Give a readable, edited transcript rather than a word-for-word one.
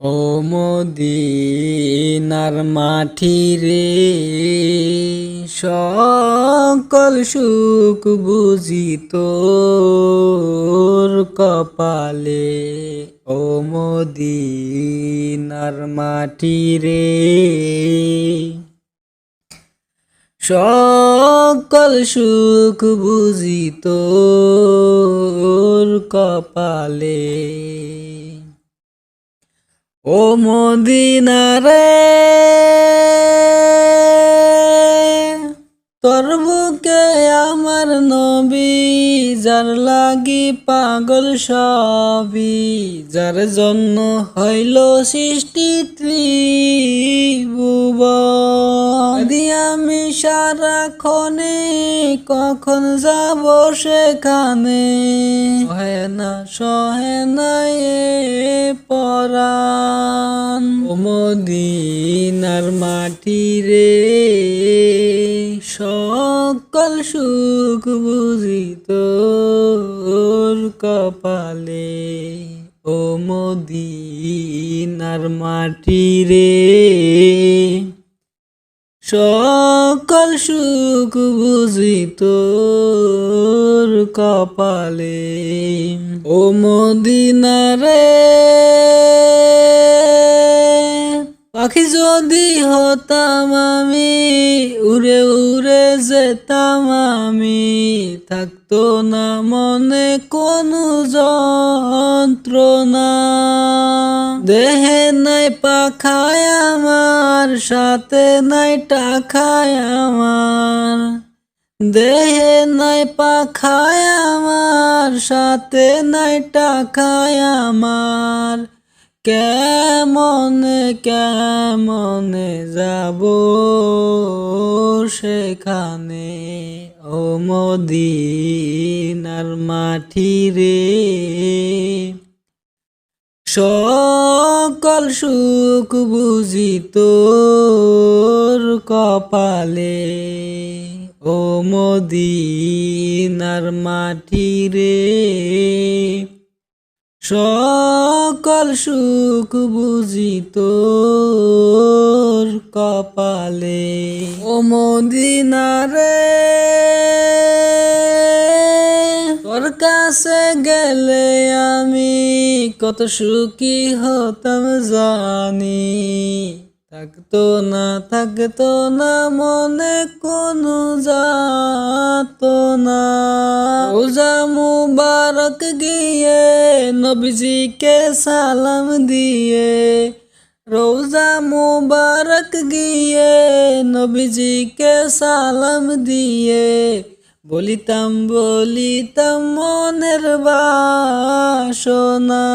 ও মদিনার মাটি রে, সকল সুখ বুঝি তোর কপালে। ও মদিনার মাটি রে, সকল সুখ বুঝি তোর কপালে। ও মদিনা রে, তোর বুকে আমার নবী, যার লাগি পাগল সবই, যার জন্য হইল সৃষ্টি ত্রিভুবন। আমি সারাক্ষণে কখন যাব সেখানে, সহে না এ পরাণ। ও মদিনার মাটি রে, সকল সুখ বুঝি তোর কপালে। ও মদিনার মাটি রে, সকল সুখ বুঝি তোর কপালে। ও মদিনা রে, পাখি যদি হতাম আমি, উড়ে উড়ে যেতাম আমি, থাকতো না মনে কোনো যন্ত্রণা। দেহে নাই পাখায় আমার, সাথে নাই টাকায় আমার, দেহে নাই পাখায় আমার, সাথে নাই টাকায় আমার, কেমনে কেমনে যাব সেখানে। ও মদিনার মাটি রে, সকল সুখ বুঝি তোর কপালে। ও মদিনার মাটি রে, সকল সুখ বুঝি তোর কপালে। ও মদিনা রে, তোর কাছে গেলে আমি কত সুখী হতাম জানি, থাকতো না মনে কোনো যাতনা। রোজা মুবারক গিয়ে নবীজিকে সালাম দিয়ে, রোজা মুবারক গিয়ে নবীজিকে সালাম দিয়ে, বলিতাম মনের বাসনা।